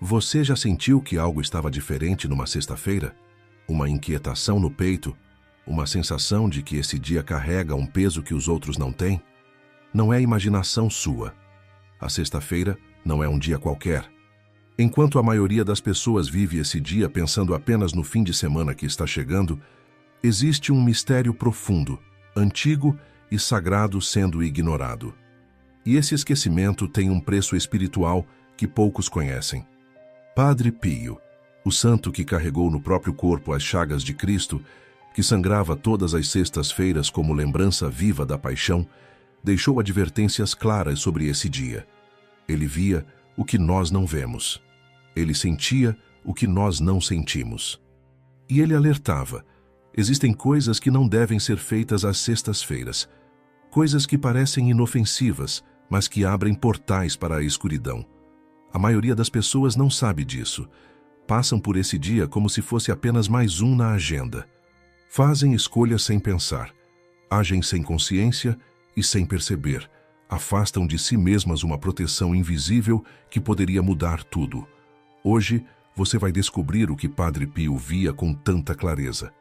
Você já sentiu que algo estava diferente numa sexta-feira? Uma inquietação no peito? Uma sensação de que esse dia carrega um peso que os outros não têm? Não é imaginação sua. A sexta-feira não é um dia qualquer. Enquanto a maioria das pessoas vive esse dia pensando apenas no fim de semana que está chegando, existe um mistério profundo, antigo e sagrado sendo ignorado. E esse esquecimento tem um preço espiritual que poucos conhecem. Padre Pio, o santo que carregou no próprio corpo as chagas de Cristo, que sangrava todas as sextas-feiras como lembrança viva da paixão, deixou advertências claras sobre esse dia. Ele via o que nós não vemos. Ele sentia o que nós não sentimos. E ele alertava: existem coisas que não devem ser feitas às sextas-feiras, coisas que parecem inofensivas, mas que abrem portais para a escuridão. A maioria das pessoas não sabe disso. Passam por esse dia como se fosse apenas mais um na agenda. Fazem escolhas sem pensar, agem sem consciência e sem perceber. Afastam de si mesmas uma proteção invisível que poderia mudar tudo. Hoje, você vai descobrir o que Padre Pio via com tanta clareza.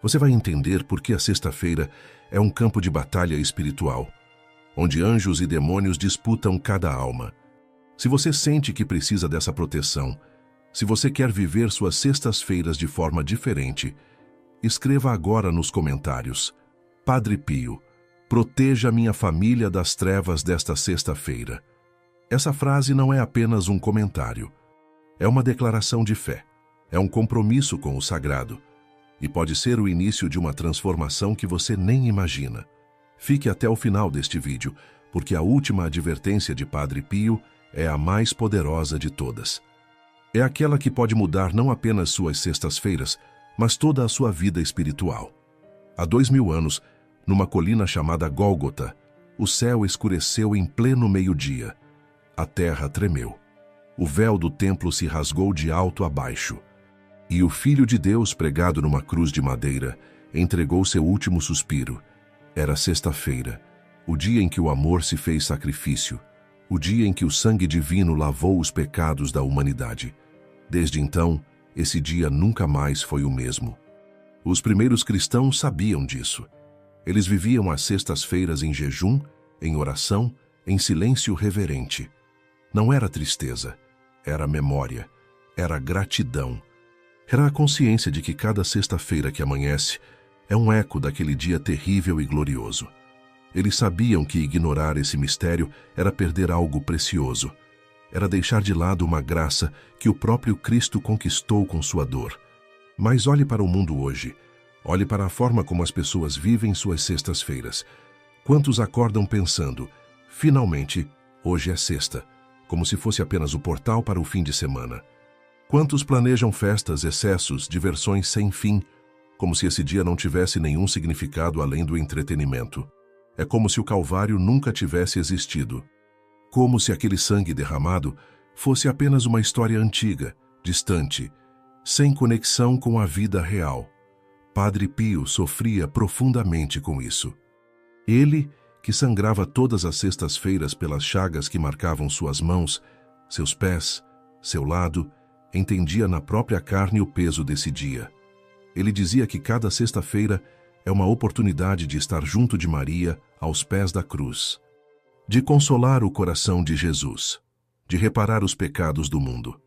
Você vai entender por que a sexta-feira é um campo de batalha espiritual, onde anjos e demônios disputam cada alma. Se você sente que precisa dessa proteção, se você quer viver suas sextas-feiras de forma diferente, escreva agora nos comentários: Padre Pio, proteja minha família das trevas desta sexta-feira. Essa frase não é apenas um comentário. É uma declaração de fé. É um compromisso com o sagrado. E pode ser o início de uma transformação que você nem imagina. Fique até o final deste vídeo, porque a última advertência de Padre Pio é a mais poderosa de todas. É aquela que pode mudar não apenas suas sextas-feiras, mas toda a sua vida espiritual. Há 2000 anos, numa colina chamada Gólgota, o céu escureceu em pleno meio-dia. A terra tremeu. O véu do templo se rasgou de alto a baixo. E o Filho de Deus, pregado numa cruz de madeira, entregou seu último suspiro. Era sexta-feira, o dia em que o amor se fez sacrifício, o dia em que o sangue divino lavou os pecados da humanidade. Desde então, esse dia nunca mais foi o mesmo. Os primeiros cristãos sabiam disso. Eles viviam as sextas-feiras em jejum, em oração, em silêncio reverente. Não era tristeza, era memória, era gratidão. Era a consciência de que cada sexta-feira que amanhece é um eco daquele dia terrível e glorioso. Eles sabiam que ignorar esse mistério era perder algo precioso. Era deixar de lado uma graça que o próprio Cristo conquistou com sua dor. Mas olhe para o mundo hoje. Olhe para a forma como as pessoas vivem suas sextas-feiras. Quantos acordam pensando: finalmente, hoje é sexta, como se fosse apenas o portal para o fim de semana. Quantos planejam festas, excessos, diversões sem fim, como se esse dia não tivesse nenhum significado além do entretenimento. É como se o Calvário nunca tivesse existido. Como se aquele sangue derramado fosse apenas uma história antiga, distante, sem conexão com a vida real. Padre Pio sofria profundamente com isso. Ele, que sangrava todas as sextas-feiras pelas chagas que marcavam suas mãos, seus pés, seu lado, entendia na própria carne o peso desse dia. Ele dizia que cada sexta-feira é uma oportunidade de estar junto de Maria aos pés da cruz, de consolar o coração de Jesus, de reparar os pecados do mundo.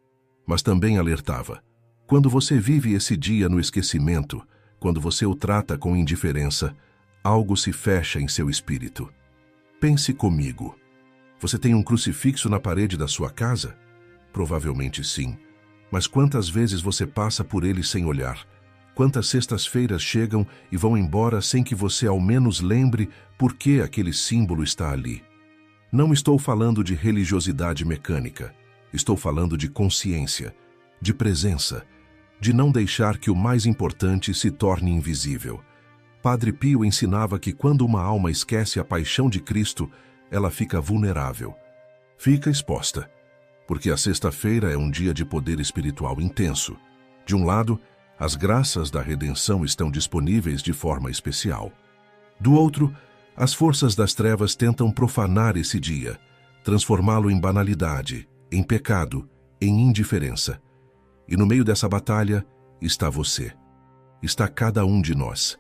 Mas também alertava: quando você vive esse dia no esquecimento, quando você o trata com indiferença, algo se fecha em seu espírito. Pense comigo. Você tem um crucifixo na parede da sua casa? Provavelmente sim. Mas quantas vezes você passa por ele sem olhar? Quantas sextas-feiras chegam e vão embora sem que você ao menos lembre por que aquele símbolo está ali? Não estou falando de religiosidade mecânica. Estou falando de consciência, de presença, de não deixar que o mais importante se torne invisível. Padre Pio ensinava que quando uma alma esquece a paixão de Cristo, ela fica vulnerável. Fica exposta, porque a sexta-feira é um dia de poder espiritual intenso. De um lado, as graças da redenção estão disponíveis de forma especial. Do outro, as forças das trevas tentam profanar esse dia, transformá-lo em banalidade, em pecado, em indiferença. E no meio dessa batalha está você. Está cada um de nós,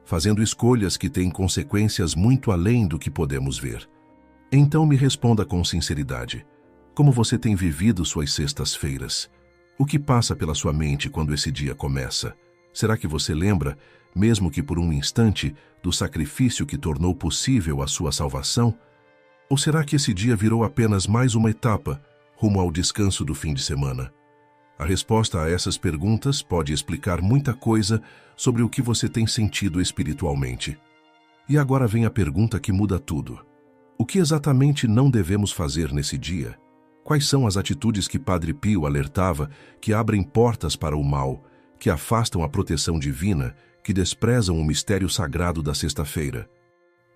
fazendo escolhas que têm consequências muito além do que podemos ver. Então me responda com sinceridade. Como você tem vivido suas sextas-feiras? O que passa pela sua mente quando esse dia começa? Será que você lembra, mesmo que por um instante, do sacrifício que tornou possível a sua salvação? Ou será que esse dia virou apenas mais uma etapa rumo ao descanso do fim de semana? A resposta a essas perguntas pode explicar muita coisa sobre o que você tem sentido espiritualmente. E agora vem a pergunta que muda tudo. O que exatamente não devemos fazer nesse dia? Quais são as atitudes que Padre Pio alertava que abrem portas para o mal, que afastam a proteção divina, que desprezam o mistério sagrado da sexta-feira?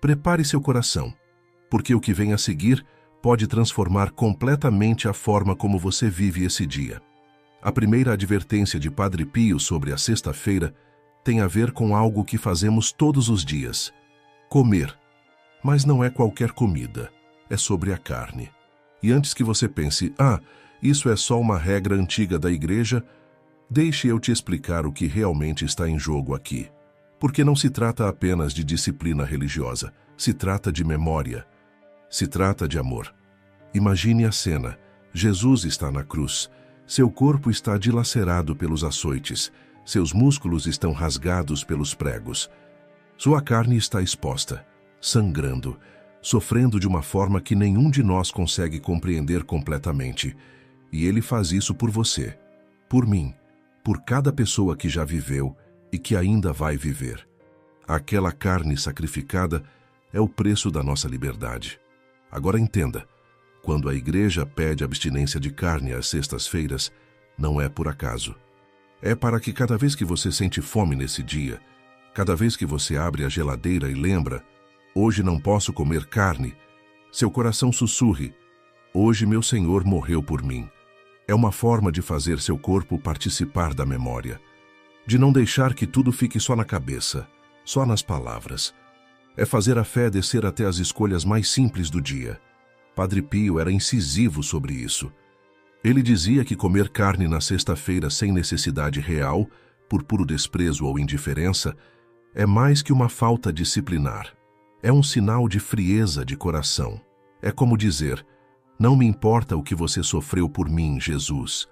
Prepare seu coração, porque o que vem a seguir pode transformar completamente a forma como você vive esse dia. A primeira advertência de Padre Pio sobre a sexta-feira tem a ver com algo que fazemos todos os dias: comer. Mas não é qualquer comida, é sobre a carne. E antes que você pense, isso é só uma regra antiga da igreja, deixe eu te explicar o que realmente está em jogo aqui. Porque não se trata apenas de disciplina religiosa, se trata de memória, se trata de amor. Imagine a cena: Jesus está na cruz, seu corpo está dilacerado pelos açoites, seus músculos estão rasgados pelos pregos, sua carne está exposta, sangrando, sofrendo de uma forma que nenhum de nós consegue compreender completamente. E ele faz isso por você, por mim, por cada pessoa que já viveu e que ainda vai viver. Aquela carne sacrificada é o preço da nossa liberdade. Agora entenda, quando a igreja pede abstinência de carne às sextas-feiras, não é por acaso. É para que cada vez que você sente fome nesse dia, cada vez que você abre a geladeira e lembra: hoje não posso comer carne, seu coração sussurre: hoje meu Senhor morreu por mim. É uma forma de fazer seu corpo participar da memória, de não deixar que tudo fique só na cabeça, só nas palavras. É fazer a fé descer até as escolhas mais simples do dia. Padre Pio era incisivo sobre isso. Ele dizia que comer carne na sexta-feira sem necessidade real, por puro desprezo ou indiferença, é mais que uma falta disciplinar. É um sinal de frieza de coração. É como dizer: não me importa o que você sofreu por mim, Jesus.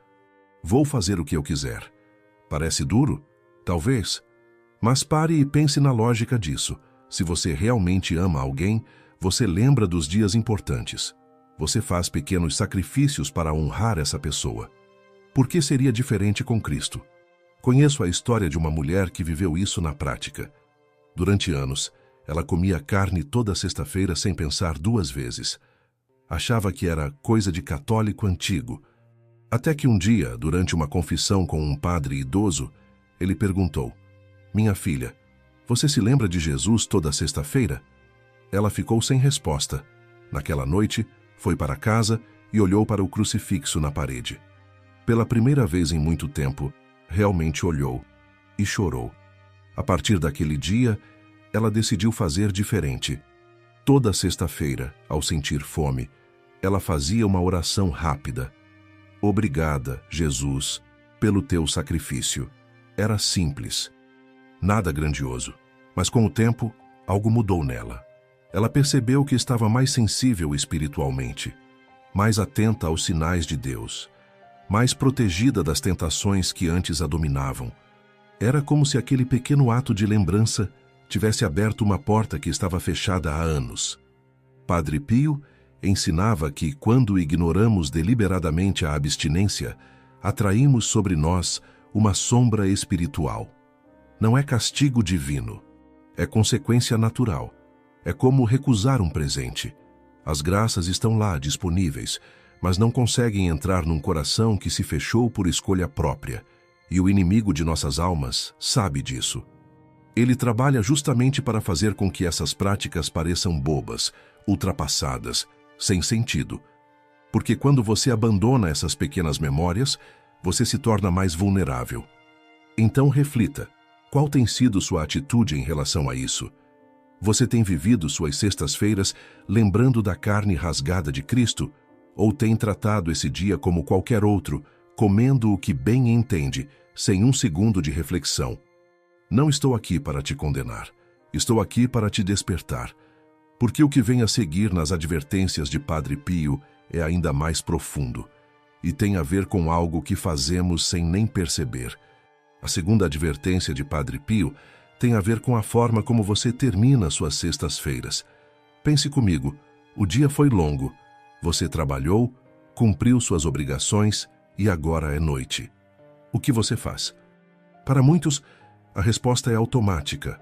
Vou fazer o que eu quiser. Parece duro? Talvez. Mas pare e pense na lógica disso. Se você realmente ama alguém, você lembra dos dias importantes. Você faz pequenos sacrifícios para honrar essa pessoa. Por que seria diferente com Cristo? Conheço a história de uma mulher que viveu isso na prática. Durante anos, ela comia carne toda sexta-feira sem pensar duas vezes. Achava que era coisa de católico antigo. Até que um dia, durante uma confissão com um padre idoso, ele perguntou: minha filha, você se lembra de Jesus toda sexta-feira? Ela ficou sem resposta. Naquela noite, foi para casa e olhou para o crucifixo na parede. Pela primeira vez em muito tempo, realmente olhou e chorou. A partir daquele dia, ela decidiu fazer diferente. Toda sexta-feira, ao sentir fome, ela fazia uma oração rápida. Obrigada, Jesus, pelo teu sacrifício. Era simples, nada grandioso, mas com o tempo, algo mudou nela. Ela percebeu que estava mais sensível espiritualmente, mais atenta aos sinais de Deus, mais protegida das tentações que antes a dominavam. Era como se aquele pequeno ato de lembrança tivesse aberto uma porta que estava fechada há anos. Padre Pio ensinava que, quando ignoramos deliberadamente a abstinência, atraímos sobre nós uma sombra espiritual. Não é castigo divino, é consequência natural. É como recusar um presente. As graças estão lá, disponíveis, mas não conseguem entrar num coração que se fechou por escolha própria, e o inimigo de nossas almas sabe disso. Ele trabalha justamente para fazer com que essas práticas pareçam bobas, ultrapassadas, sem sentido. Porque quando você abandona essas pequenas memórias, você se torna mais vulnerável. Então reflita, qual tem sido sua atitude em relação a isso? Você tem vivido suas sextas-feiras lembrando da carne rasgada de Cristo? Ou tem tratado esse dia como qualquer outro, comendo o que bem entende, sem um segundo de reflexão? Não estou aqui para te condenar. Estou aqui para te despertar. Porque o que vem a seguir nas advertências de Padre Pio é ainda mais profundo e tem a ver com algo que fazemos sem nem perceber. A segunda advertência de Padre Pio tem a ver com a forma como você termina suas sextas-feiras. Pense comigo, o dia foi longo, você trabalhou, cumpriu suas obrigações e agora é noite. O que você faz? Para muitos, a resposta é automática.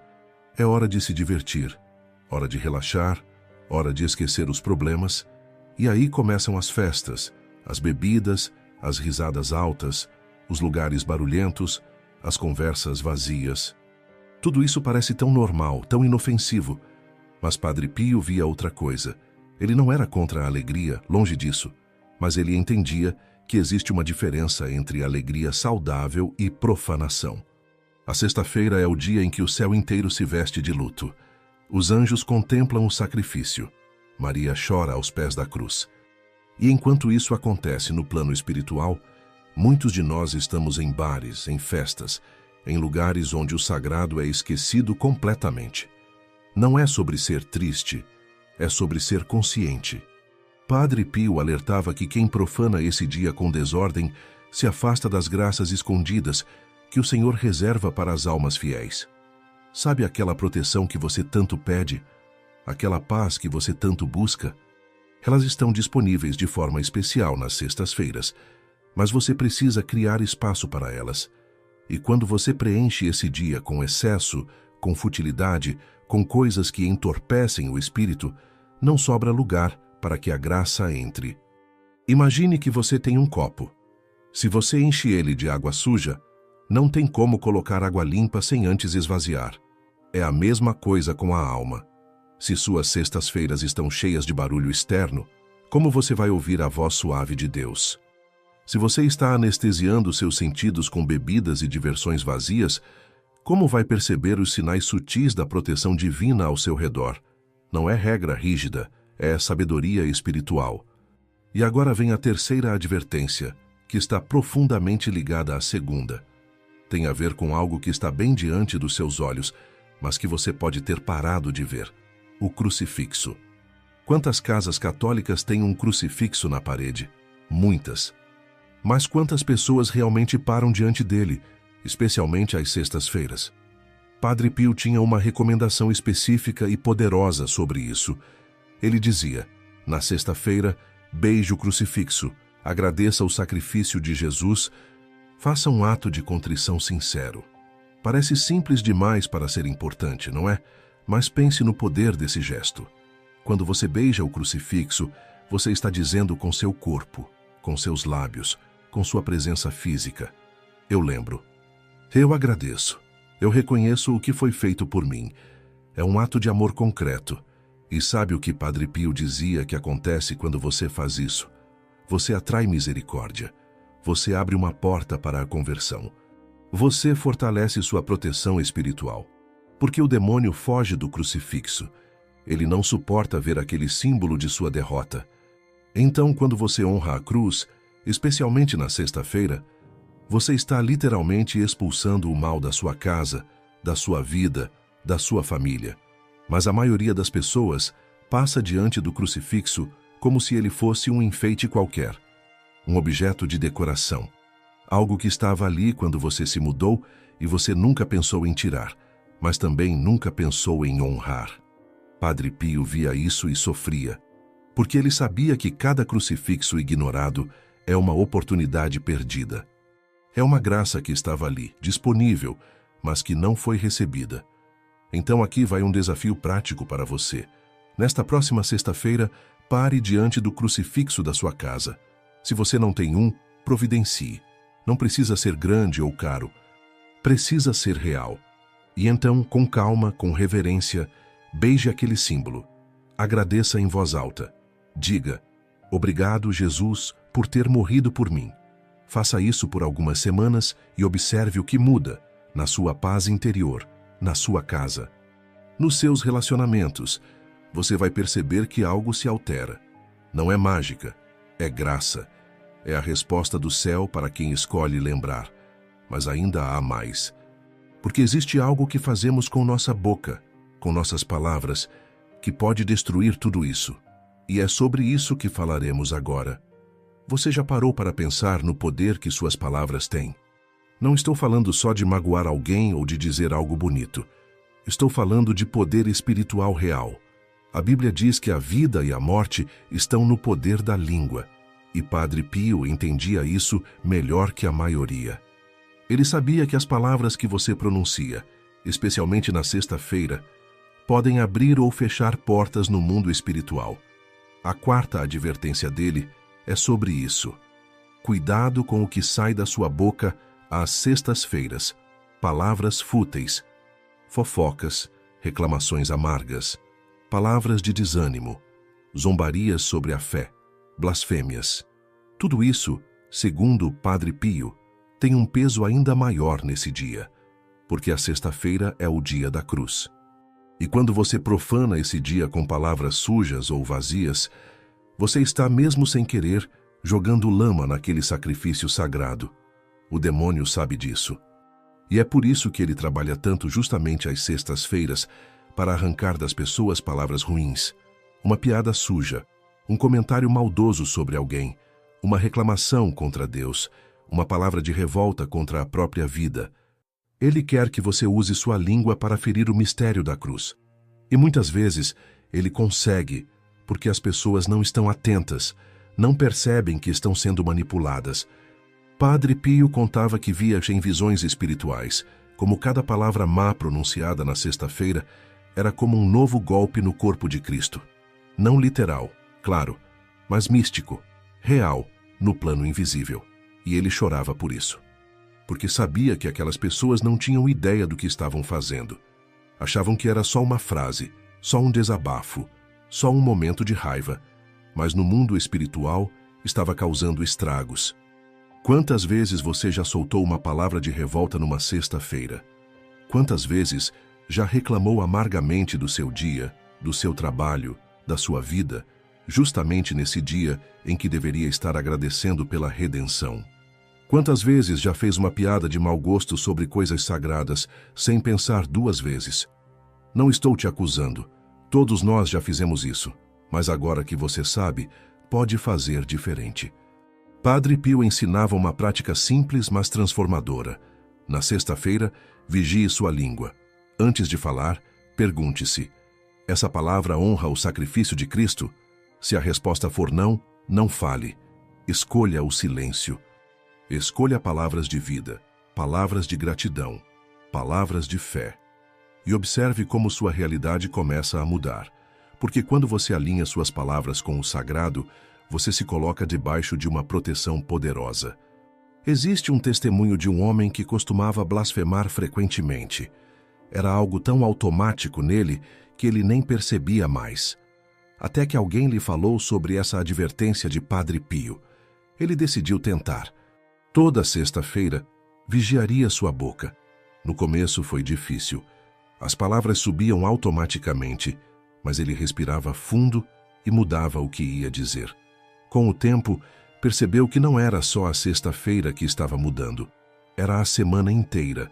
É hora de se divertir, hora de relaxar, hora de esquecer os problemas, e aí começam as festas, as bebidas, as risadas altas, os lugares barulhentos, as conversas vazias. Tudo isso parece tão normal, tão inofensivo, mas Padre Pio via outra coisa. Ele não era contra a alegria, longe disso, mas ele entendia que existe uma diferença entre alegria saudável e profanação. A sexta-feira é o dia em que o céu inteiro se veste de luto. Os anjos contemplam o sacrifício. Maria chora aos pés da cruz. E enquanto isso acontece no plano espiritual, muitos de nós estamos em bares, em festas, em lugares onde o sagrado é esquecido completamente. Não é sobre ser triste, é sobre ser consciente. Padre Pio alertava que quem profana esse dia com desordem se afasta das graças escondidas que o Senhor reserva para as almas fiéis. Sabe aquela proteção que você tanto pede? Aquela paz que você tanto busca? Elas estão disponíveis de forma especial nas sextas-feiras, mas você precisa criar espaço para elas. E quando você preenche esse dia com excesso, com futilidade, com coisas que entorpecem o espírito, não sobra lugar para que a graça entre. Imagine que você tem um copo. Se você enche ele de água suja, não tem como colocar água limpa sem antes esvaziar. É a mesma coisa com a alma. Se suas sextas-feiras estão cheias de barulho externo, como você vai ouvir a voz suave de Deus? Se você está anestesiando seus sentidos com bebidas e diversões vazias, como vai perceber os sinais sutis da proteção divina ao seu redor? Não é regra rígida, é sabedoria espiritual. E agora vem a terceira advertência, que está profundamente ligada à segunda. Tem a ver com algo que está bem diante dos seus olhos, mas que você pode ter parado de ver. O crucifixo. Quantas casas católicas têm um crucifixo na parede? Muitas. Mas quantas pessoas realmente param diante dele, especialmente às sextas-feiras? Padre Pio tinha uma recomendação específica e poderosa sobre isso. Ele dizia: na sexta-feira, beije o crucifixo, agradeça o sacrifício de Jesus, faça um ato de contrição sincero. Parece simples demais para ser importante, não é? Mas pense no poder desse gesto. Quando você beija o crucifixo, você está dizendo com seu corpo, com seus lábios, com sua presença física: eu lembro. Eu agradeço. Eu reconheço o que foi feito por mim. É um ato de amor concreto. E sabe o que Padre Pio dizia que acontece quando você faz isso? Você atrai misericórdia. Você abre uma porta para a conversão. Você fortalece sua proteção espiritual. Porque o demônio foge do crucifixo. Ele não suporta ver aquele símbolo de sua derrota. Então, quando você honra a cruz, especialmente na sexta-feira, você está literalmente expulsando o mal da sua casa, da sua vida, da sua família. Mas a maioria das pessoas passa diante do crucifixo como se ele fosse um enfeite qualquer, um objeto de decoração, algo que estava ali quando você se mudou e você nunca pensou em tirar, mas também nunca pensou em honrar. Padre Pio via isso e sofria, porque ele sabia que cada crucifixo ignorado é uma oportunidade perdida. É uma graça que estava ali, disponível, mas que não foi recebida. Então aqui vai um desafio prático para você. Nesta próxima sexta-feira, pare diante do crucifixo da sua casa. Se você não tem um, providencie. Não precisa ser grande ou caro. Precisa ser real. E então, com calma, com reverência, beije aquele símbolo. Agradeça em voz alta. Diga: obrigado, Jesus, por ter morrido por mim. Faça isso por algumas semanas e observe o que muda na sua paz interior, na sua casa. Nos seus relacionamentos, você vai perceber que algo se altera. Não é mágica, É graça. É a resposta do céu para quem escolhe lembrar. Mas ainda há mais. Porque existe algo que fazemos com nossa boca, com nossas palavras, que pode destruir tudo isso. E é sobre isso que falaremos agora. Você já parou para pensar no poder que suas palavras têm? Não estou falando só de magoar alguém ou de dizer algo bonito. Estou falando de poder espiritual real. A Bíblia diz que a vida e a morte estão no poder da língua. E Padre Pio entendia isso melhor que a maioria. Ele sabia que as palavras que você pronuncia, especialmente na sexta-feira, podem abrir ou fechar portas no mundo espiritual. A quarta advertência dele é sobre isso. Cuidado com o que sai da sua boca às sextas-feiras, palavras fúteis, fofocas, reclamações amargas, palavras de desânimo, zombarias sobre a fé, blasfêmias. Tudo isso, segundo Padre Pio, tem um peso ainda maior nesse dia, porque a sexta-feira é o dia da cruz. E quando você profana esse dia com palavras sujas ou vazias, você está, mesmo sem querer, jogando lama naquele sacrifício sagrado. O demônio sabe disso. E é por isso que ele trabalha tanto justamente às sextas-feiras para arrancar das pessoas palavras ruins, uma piada suja, um comentário maldoso sobre alguém, uma reclamação contra Deus, uma palavra de revolta contra a própria vida. Ele quer que você use sua língua para ferir o mistério da cruz. E muitas vezes ele consegue, porque as pessoas não estão atentas, não percebem que estão sendo manipuladas. Padre Pio contava que via em visões espirituais, como cada palavra má pronunciada na sexta-feira era como um novo golpe no corpo de Cristo. Não literal, claro, mas místico, real, no plano invisível. E ele chorava por isso. Porque sabia que aquelas pessoas não tinham ideia do que estavam fazendo. Achavam que era só uma frase, só um desabafo, só um momento de raiva, mas no mundo espiritual estava causando estragos. Quantas vezes você já soltou uma palavra de revolta numa sexta-feira? Quantas vezes já reclamou amargamente do seu dia, do seu trabalho, da sua vida, justamente nesse dia em que deveria estar agradecendo pela redenção? Quantas vezes já fez uma piada de mau gosto sobre coisas sagradas, sem pensar duas vezes? Não estou te acusando. Todos nós já fizemos isso. Mas agora que você sabe, pode fazer diferente. Padre Pio ensinava uma prática simples, mas transformadora. Na sexta-feira, vigie sua língua. Antes de falar, pergunte-se: essa palavra honra o sacrifício de Cristo? Se a resposta for não, não fale. Escolha o silêncio. Escolha palavras de vida, palavras de gratidão, palavras de fé. E observe como sua realidade começa a mudar. Porque quando você alinha suas palavras com o sagrado, você se coloca debaixo de uma proteção poderosa. Existe um testemunho de um homem que costumava blasfemar frequentemente. Era algo tão automático nele que ele nem percebia mais. Até que alguém lhe falou sobre essa advertência de Padre Pio. Ele decidiu tentar. Toda sexta-feira, vigiaria sua boca. No começo foi difícil. As palavras subiam automaticamente, mas ele respirava fundo e mudava o que ia dizer. Com o tempo, percebeu que não era só a sexta-feira que estava mudando. Era a semana inteira.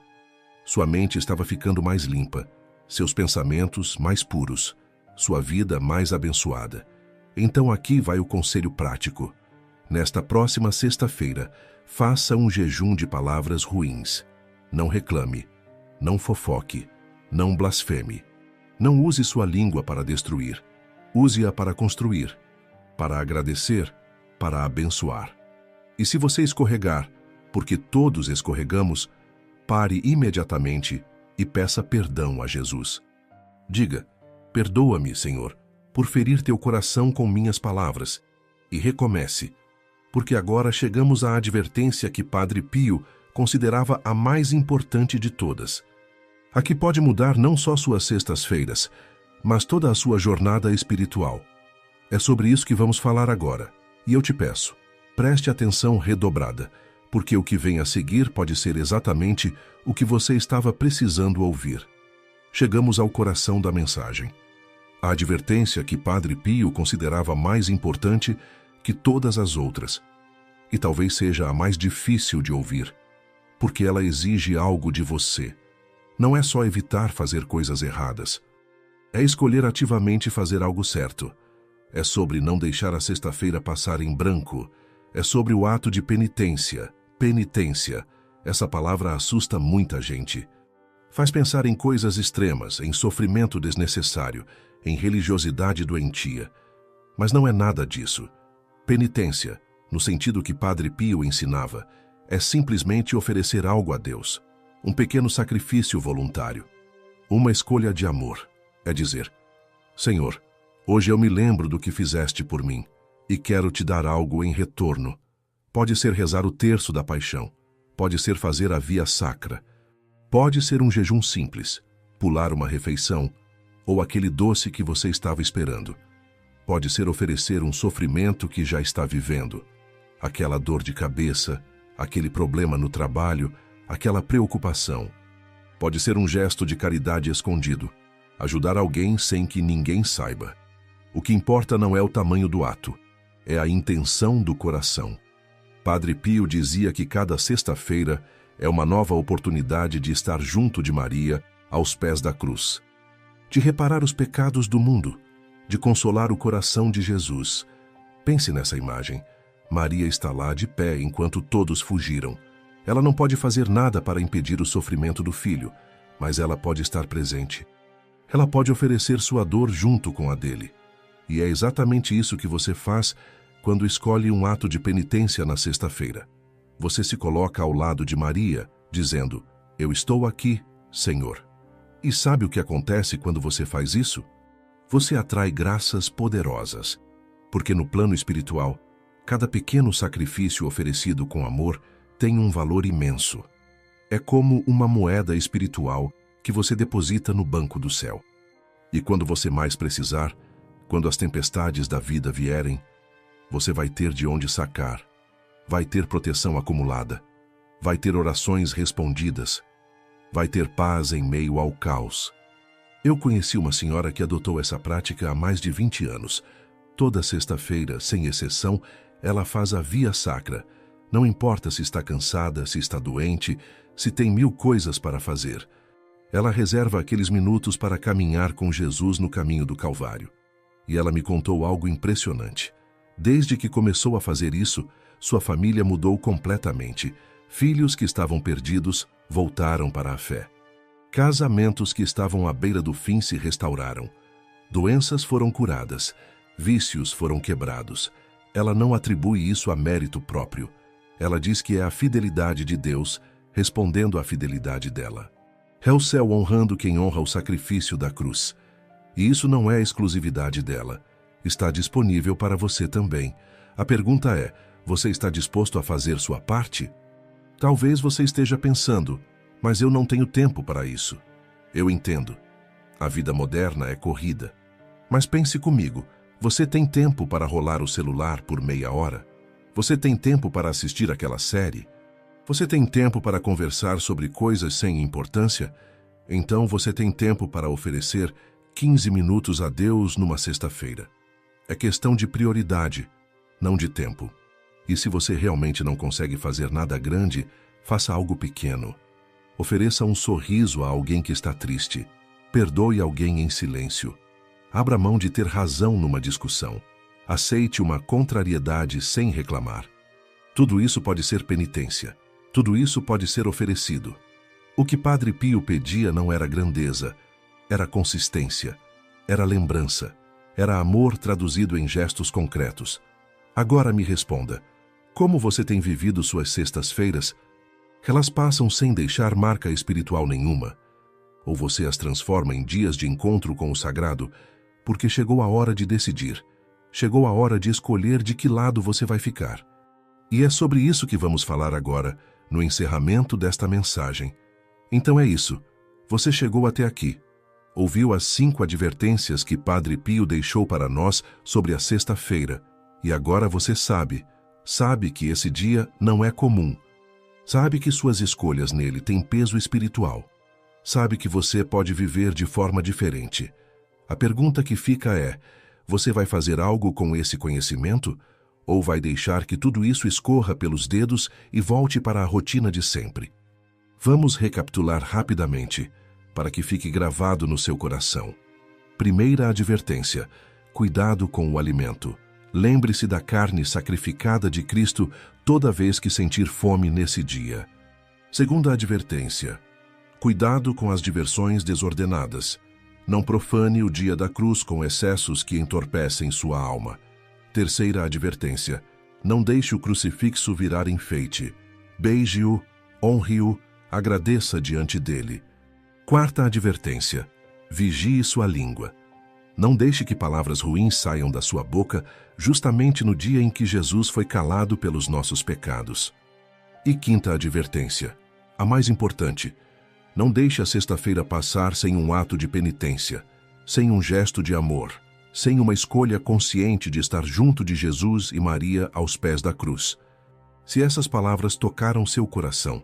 Sua mente estava ficando mais limpa, seus pensamentos mais puros, sua vida mais abençoada. Então aqui vai o conselho prático. Nesta próxima sexta-feira, faça um jejum de palavras ruins. Não reclame, não fofoque, não blasfeme. Não use sua língua para destruir. Use-a para construir, para agradecer, para abençoar. E se você escorregar, porque todos escorregamos, pare imediatamente e peça perdão a Jesus. Diga: perdoa-me, Senhor, por ferir teu coração com minhas palavras. E recomece, porque agora chegamos à advertência que Padre Pio considerava a mais importante de todas. A que pode mudar não só suas sextas-feiras, mas toda a sua jornada espiritual. É sobre isso que vamos falar agora. E eu te peço, preste atenção redobrada, porque o que vem a seguir pode ser exatamente o que você estava precisando ouvir. Chegamos ao coração da mensagem. A advertência que Padre Pio considerava mais importante que todas as outras. E talvez seja a mais difícil de ouvir, porque ela exige algo de você. Não é só evitar fazer coisas erradas. É escolher ativamente fazer algo certo. É sobre não deixar a sexta-feira passar em branco. É sobre o ato de penitência. Penitência. Essa palavra assusta muita gente. Faz pensar em coisas extremas, em sofrimento desnecessário, em religiosidade doentia. Mas não é nada disso. Penitência, no sentido que Padre Pio ensinava, é simplesmente oferecer algo a Deus. Um pequeno sacrifício voluntário. Uma escolha de amor. É dizer: Senhor, hoje eu me lembro do que fizeste por mim e quero te dar algo em retorno. Pode ser rezar o terço da paixão. Pode ser fazer a via sacra. Pode ser um jejum simples, pular uma refeição ou aquele doce que você estava esperando. Pode ser oferecer um sofrimento que já está vivendo. Aquela dor de cabeça, aquele problema no trabalho, aquela preocupação. Pode ser um gesto de caridade escondido. Ajudar alguém sem que ninguém saiba. O que importa não é o tamanho do ato, é a intenção do coração. Padre Pio dizia que cada sexta-feira é uma nova oportunidade de estar junto de Maria, aos pés da cruz. De reparar os pecados do mundo, de consolar o coração de Jesus. Pense nessa imagem. Maria está lá de pé enquanto todos fugiram. Ela não pode fazer nada para impedir o sofrimento do filho, mas ela pode estar presente. Ela pode oferecer sua dor junto com a dele. E é exatamente isso que você faz quando escolhe um ato de penitência na sexta-feira. Você se coloca ao lado de Maria, dizendo: Eu estou aqui, Senhor. E sabe o que acontece quando você faz isso? Você atrai graças poderosas, porque no plano espiritual, cada pequeno sacrifício oferecido com amor tem um valor imenso. É como uma moeda espiritual que você deposita no banco do céu. E quando você mais precisar, quando as tempestades da vida vierem, você vai ter de onde sacar, vai ter proteção acumulada, vai ter orações respondidas, vai ter paz em meio ao caos. Eu conheci uma senhora que adotou essa prática há mais de 20 anos. Toda sexta-feira, sem exceção, ela faz a via sacra. Não importa se está cansada, se está doente, se tem 1000 coisas para fazer. Ela reserva aqueles minutos para caminhar com Jesus no caminho do Calvário. E ela me contou algo impressionante. Desde que começou a fazer isso, sua família mudou completamente. Filhos que estavam perdidos voltaram para a fé. Casamentos que estavam à beira do fim se restauraram. Doenças foram curadas. Vícios foram quebrados. Ela não atribui isso a mérito próprio. Ela diz que é a fidelidade de Deus respondendo à fidelidade dela. É o céu honrando quem honra o sacrifício da cruz. E isso não é exclusividade dela. Está disponível para você também. A pergunta é: você está disposto a fazer sua parte? Talvez você esteja pensando: mas eu não tenho tempo para isso. Eu entendo. A vida moderna é corrida. Mas pense comigo, você tem tempo para rolar o celular por meia hora? Você tem tempo para assistir aquela série? Você tem tempo para conversar sobre coisas sem importância? Então você tem tempo para oferecer 15 minutos a Deus numa sexta-feira. É questão de prioridade, não de tempo. E se você realmente não consegue fazer nada grande, faça algo pequeno. Ofereça um sorriso a alguém que está triste. Perdoe alguém em silêncio. Abra mão de ter razão numa discussão. Aceite uma contrariedade sem reclamar. Tudo isso pode ser penitência. Tudo isso pode ser oferecido. O que Padre Pio pedia não era grandeza, era consistência, era lembrança, era amor traduzido em gestos concretos. Agora me responda, como você tem vivido suas sextas-feiras? Elas passam sem deixar marca espiritual nenhuma? Ou você as transforma em dias de encontro com o sagrado, porque chegou a hora de decidir, chegou a hora de escolher de que lado você vai ficar? E é sobre isso que vamos falar agora, no encerramento desta mensagem. Então é isso. Você chegou até aqui. Ouviu as 5 advertências que Padre Pio deixou para nós sobre a sexta-feira. E agora você sabe que esse dia não é comum. Sabe que suas escolhas nele têm peso espiritual. Sabe que você pode viver de forma diferente. A pergunta que fica é: você vai fazer algo com esse conhecimento? Ou vai deixar que tudo isso escorra pelos dedos e volte para a rotina de sempre? Vamos recapitular rapidamente, para que fique gravado no seu coração. Primeira advertência: cuidado com o alimento. Lembre-se da carne sacrificada de Cristo toda vez que sentir fome nesse dia. Segunda advertência: cuidado com as diversões desordenadas. Não profane o dia da cruz com excessos que entorpecem sua alma. Terceira advertência: não deixe o crucifixo virar enfeite. Beije-o, honre-o, agradeça diante dele. Quarta advertência: vigie sua língua. Não deixe que palavras ruins saiam da sua boca justamente no dia em que Jesus foi calado pelos nossos pecados. E quinta advertência, a mais importante: não deixe a sexta-feira passar sem um ato de penitência, sem um gesto de amor, sem uma escolha consciente de estar junto de Jesus e Maria aos pés da cruz. Se essas palavras tocaram seu coração,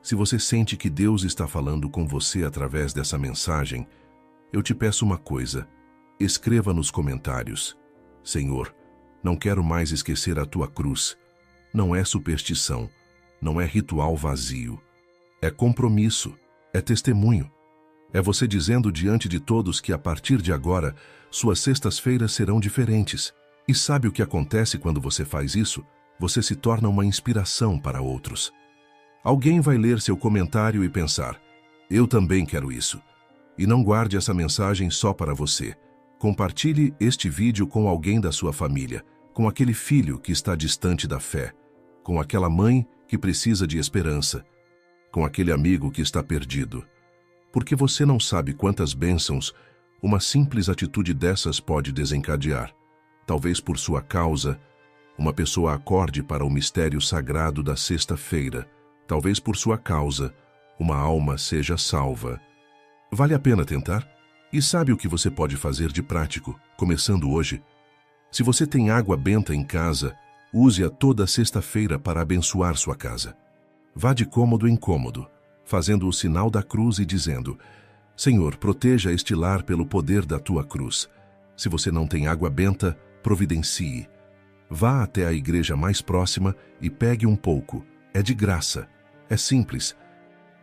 se você sente que Deus está falando com você através dessa mensagem, eu te peço uma coisa: escreva nos comentários: Senhor, não quero mais esquecer a tua cruz. Não é superstição, não é ritual vazio. É compromisso, é testemunho. É você dizendo diante de todos que a partir de agora, suas sextas-feiras serão diferentes. E sabe o que acontece quando você faz isso? Você se torna uma inspiração para outros. Alguém vai ler seu comentário e pensar: eu também quero isso. E não guarde essa mensagem só para você. Compartilhe este vídeo com alguém da sua família, com aquele filho que está distante da fé, com aquela mãe que precisa de esperança, com aquele amigo que está perdido. Porque você não sabe quantas bênçãos uma simples atitude dessas pode desencadear. Talvez por sua causa, uma pessoa acorde para o mistério sagrado da sexta-feira. Talvez por sua causa, uma alma seja salva. Vale a pena tentar? E sabe o que você pode fazer de prático, começando hoje? Se você tem água benta em casa, use-a toda sexta-feira para abençoar sua casa. Vá de cômodo em cômodo, fazendo o sinal da cruz e dizendo: Senhor, proteja este lar pelo poder da tua cruz. Se você não tem água benta, providencie. Vá até a igreja mais próxima e pegue um pouco. É de graça. É simples.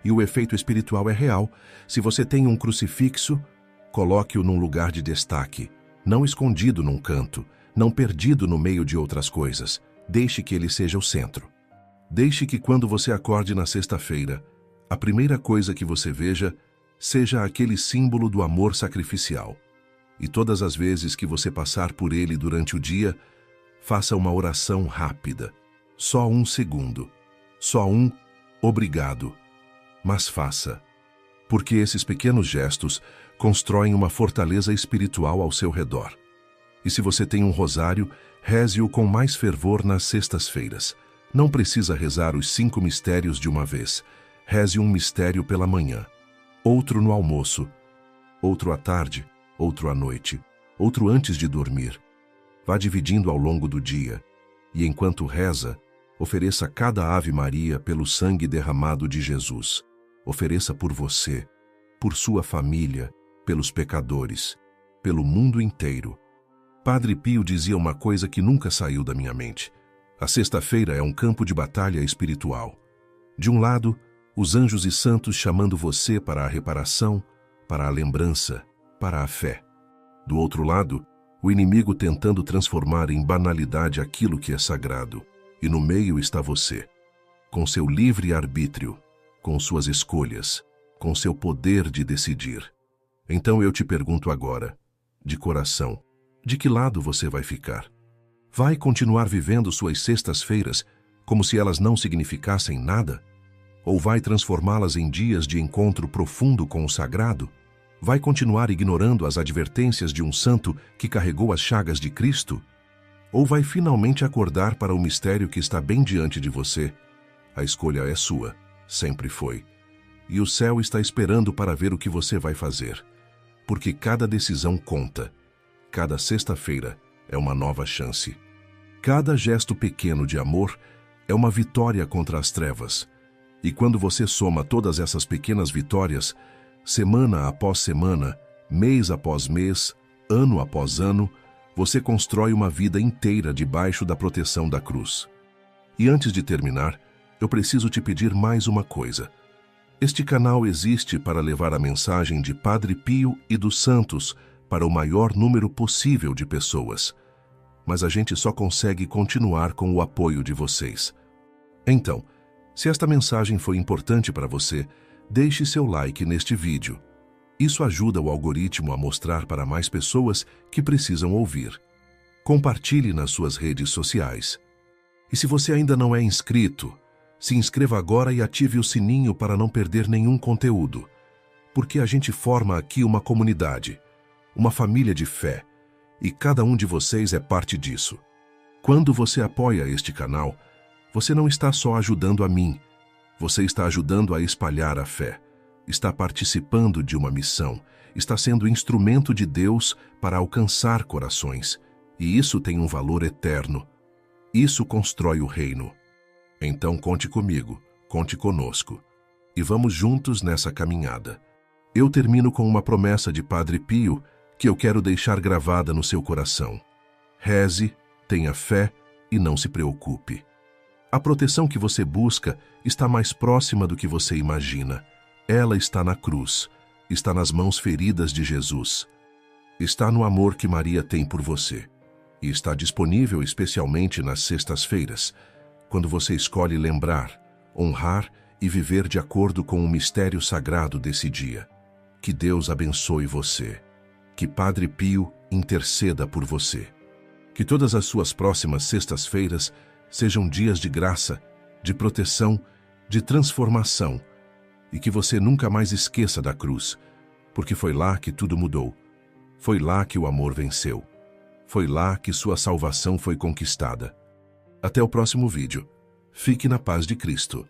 E o efeito espiritual é real. Se você tem um crucifixo, coloque-o num lugar de destaque, não escondido num canto, não perdido no meio de outras coisas. Deixe que ele seja o centro. Deixe que quando você acorde na sexta-feira, a primeira coisa que você veja seja aquele símbolo do amor sacrificial. E todas as vezes que você passar por ele durante o dia, faça uma oração rápida. Só 1 segundo. Só um obrigado. Mas faça. Porque esses pequenos gestos constroem uma fortaleza espiritual ao seu redor. E se você tem um rosário, reze-o com mais fervor nas sextas-feiras. Não precisa rezar os 5 mistérios de uma vez. Reze um mistério pela manhã, outro no almoço, outro à tarde, outro à noite, outro antes de dormir. Vá dividindo ao longo do dia, e enquanto reza, ofereça cada Ave Maria pelo sangue derramado de Jesus. Ofereça por você, por sua família, pelos pecadores, pelo mundo inteiro. Padre Pio dizia uma coisa que nunca saiu da minha mente. A sexta-feira é um campo de batalha espiritual. De um lado, os anjos e santos chamando você para a reparação, para a lembrança, para a fé. Do outro lado, o inimigo tentando transformar em banalidade aquilo que é sagrado. E no meio está você, com seu livre arbítrio, com suas escolhas, com seu poder de decidir. Então eu te pergunto agora, de coração, de que lado você vai ficar? Vai continuar vivendo suas sextas-feiras como se elas não significassem nada? Ou vai transformá-las em dias de encontro profundo com o sagrado? Vai continuar ignorando as advertências de um santo que carregou as chagas de Cristo? Ou vai finalmente acordar para o mistério que está bem diante de você? A escolha é sua, sempre foi. E o céu está esperando para ver o que você vai fazer. Porque cada decisão conta. Cada sexta-feira é uma nova chance. Cada gesto pequeno de amor é uma vitória contra as trevas. E quando você soma todas essas pequenas vitórias, semana após semana, mês após mês, ano após ano, você constrói uma vida inteira debaixo da proteção da cruz. E antes de terminar, eu preciso te pedir mais uma coisa. Este canal existe para levar a mensagem de Padre Pio e dos santos para o maior número possível de pessoas. Mas a gente só consegue continuar com o apoio de vocês. Então, se esta mensagem foi importante para você, deixe seu like neste vídeo. Isso ajuda o algoritmo a mostrar para mais pessoas que precisam ouvir. Compartilhe nas suas redes sociais. E se você ainda não é inscrito, se inscreva agora e ative o sininho para não perder nenhum conteúdo. Porque a gente forma aqui uma comunidade, uma família de fé, e cada um de vocês é parte disso. Quando você apoia este canal, você não está só ajudando a mim, você está ajudando a espalhar a fé, está participando de uma missão, está sendo instrumento de Deus para alcançar corações, e isso tem um valor eterno. Isso constrói o reino. Então conte comigo, conte conosco, e vamos juntos nessa caminhada. Eu termino com uma promessa de Padre Pio que eu quero deixar gravada no seu coração. Reze, tenha fé e não se preocupe. A proteção que você busca está mais próxima do que você imagina. Ela está na cruz, está nas mãos feridas de Jesus. Está no amor que Maria tem por você. E está disponível especialmente nas sextas-feiras, quando você escolhe lembrar, honrar e viver de acordo com o mistério sagrado desse dia. Que Deus abençoe você. Que Padre Pio interceda por você. Que todas as suas próximas sextas-feiras sejam dias de graça, de proteção, de transformação, e que você nunca mais esqueça da cruz, porque foi lá que tudo mudou. Foi lá que o amor venceu. Foi lá que sua salvação foi conquistada. Até o próximo vídeo. Fique na paz de Cristo.